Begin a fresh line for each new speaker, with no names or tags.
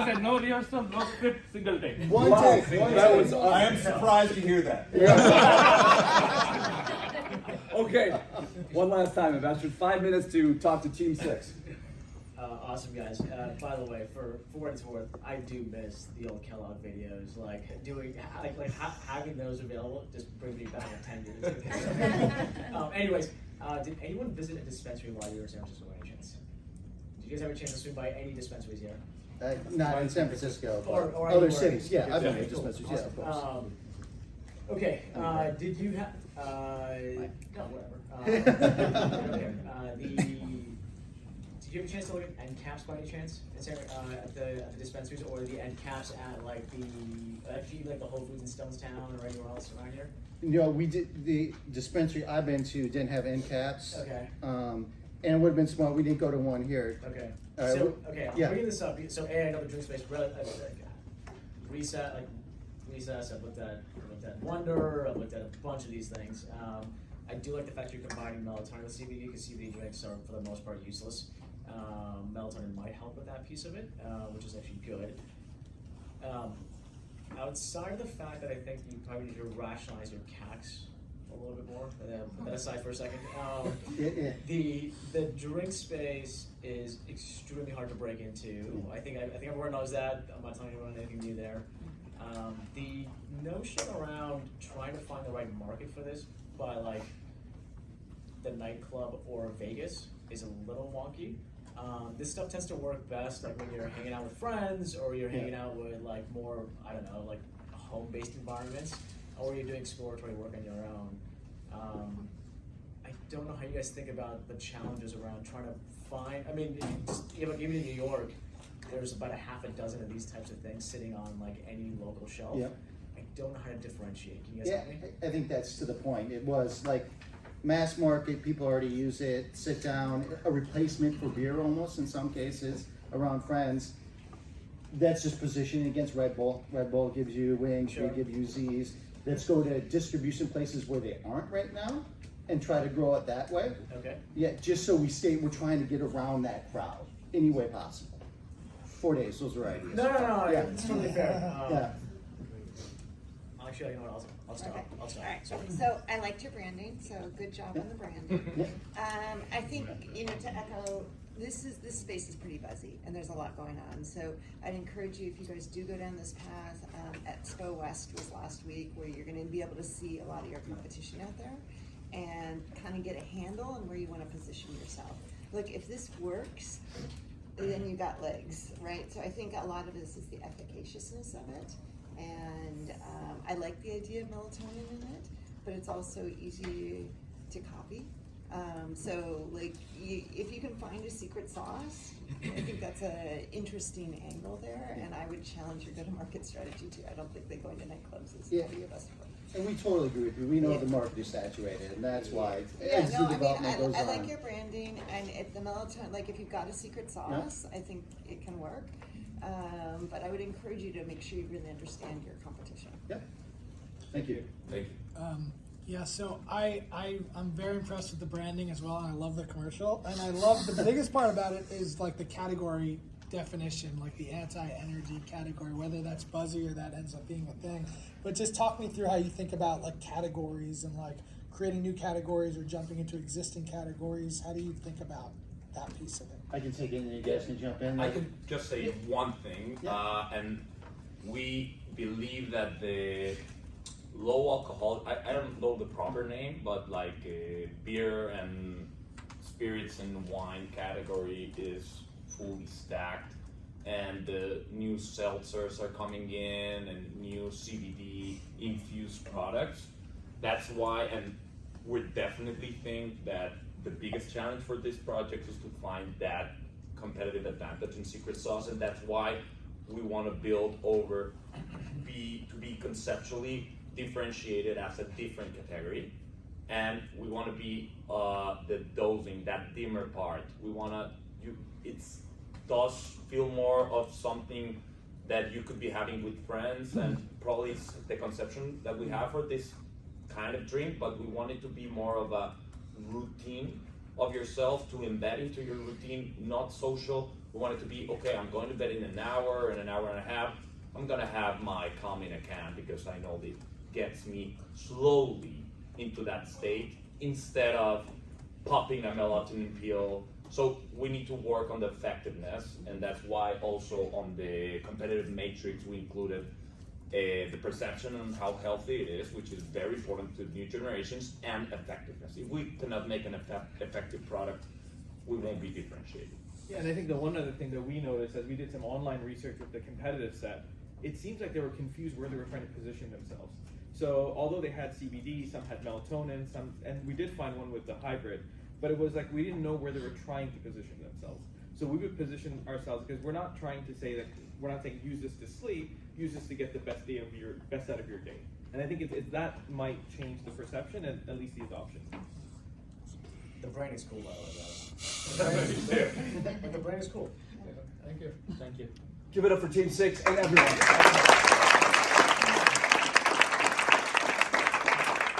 said no rehearsal, no script, single take.
One take. That was. I am surprised to hear that.
Okay, one last time, Ambassador. 5 minutes to talk to Team 6.
Awesome guys. By the way, for what it's worth, I do miss the old Kellogg videos. Like having those available just brings me back in 10 years. Anyways, did anyone visit a dispensary while you were in San Francisco by any chance? Did you guys have a chance to swing by any dispensaries here?
Not in San Francisco, but
Or
other
anywhere.
cities. Yeah, I've been
Okay,
to
cool.
dispensaries. Yeah, of course.
Okay. Did you have? No, whatever. Did you have a chance to look at end caps by any chance at the dispensaries, or the end caps at like the Whole Foods in Stonestown or anywhere else around here?
We did the dispensary I've been to didn't have end caps.
Okay.
And it would have been smart. We didn't go to one here.
Okay.
Alright,
So I'm
yeah.
bringing this up. So I know the drink space. Recess. I've looked at Wonder. I've looked at a bunch of these things. I do like the fact you're combining melatonin with CBD because CBD drinks are for the most part useless. Melatonin might help with that piece of it, which is actually good. Outside of the fact that I think you probably need to rationalize your CACs a little bit more, put that aside for a second. The drink space is extremely hard to break into. I think everyone knows that. I'm not telling anyone anything new there. The notion around trying to find the right market for this by like the nightclub or Vegas is a little wonky. This stuff tends to work best like when you're hanging out with friends or you're hanging out with like more, I don't know, like home-based environments, or you're doing exploratory work on your own. I don't know how you guys think about the challenges around trying to find, I mean, even in New York, there's about a half a dozen of these types of things sitting on like any local shelf.
Yep.
I don't know how to differentiate. Can you guys help me?
I think that's to the point. It was like mass market, people already use it, sit down, a replacement for beer almost in some cases around friends. That's just positioning against Red Bull. Red Bull gives you wings,
Sure.
we give you Z's. Let's go to distribution places where they aren't right now and try to grow it that way.
Okay.
Yeah, just so we're trying to get around that crowd any way possible. 4 days, those are ideas.
No,
Yeah.
it's totally fair.
Yeah.
Actually, you know what, I'll stop.
Okay.
I'll stop.
All right.
Sorry.
So I liked your branding. So good job on the branding. I think to echo, this space is pretty buzzy and there's a lot going on. So I'd encourage you, if you guys do go down this path, Expo West was last week, where you're going to be able to see a lot of your competition out there and kind of get a handle on where you want to position yourself. Look, if this works, then you got legs, right? So I think a lot of this is the efficaciousness of it. And I like the idea of melatonin in it, but it's also easy to copy. So like, if you can find a secret sauce, I think that's an interesting angle there, and I would challenge your go-to-market strategy too. I don't think that going to nightclubs is
Yeah.
your best approach.
And we totally agree with you. We know
Yeah.
the market is saturated, and that's why
Yeah,
as
no,
the development goes
I
on.
like your branding, and if the melatonin, like if you've got a secret sauce, I think it can work. But I would encourage you to make sure you really understand your competition.
Yep. Thank you.
Thank you.
Yeah, so I'm very impressed with the branding as well, and I love the commercial. And I love the biggest part about it is like the category definition, like the anti-energy category, whether that's buzzy or that ends up being a thing. But just talk me through how you think about like categories and like creating new categories or jumping into existing categories. How do you think about that piece of it?
I can take it and you guys can jump in.
I can just say one thing,
Yeah.
and we believe that the low alcohol, I don't know the proper name, but like beer and spirits and wine category is fully stacked, and the new seltzers are coming in and new CBD infused products. That's why, and we definitely think that the biggest challenge for this project is to find that competitive advantage in secret sauce, and that's why we want to build over to be conceptually differentiated as a different category, and we want to be the dosing, that dimmer part. We want to does feel more of something that you could be having with friends, and probably it's the conception that we have for this kind of drink, but we want it to be more of a routine of yourself to embed into your routine, not social, We want it to be, okay, I'm going to bed in an hour and a half. I'm gonna have my calming account because I know it gets me slowly into that state instead of popping a melatonin pill. So we need to work on the effectiveness, and that's why also on the competitive matrix we included the perception on how healthy it is, which is very important to new generations, and effectiveness. If we cannot make an effective product, we won't be differentiated.
Yeah, and I think the one other thing that we noticed as we did some online research with the competitive set, it seems like they were confused where they were trying to position themselves. So although they had CBD, some had melatonin, and we did find one with the hybrid, but it was like we didn't know where they were trying to position themselves. So we would position ourselves because we're not trying to say that we're not saying use this to sleep, use this to get the best out of your day. And I think that might change the perception and at least the adoption.
The brand is cool, by the way, guys. But the brand is cool. Thank you.
Give it up for Team 6 and everyone.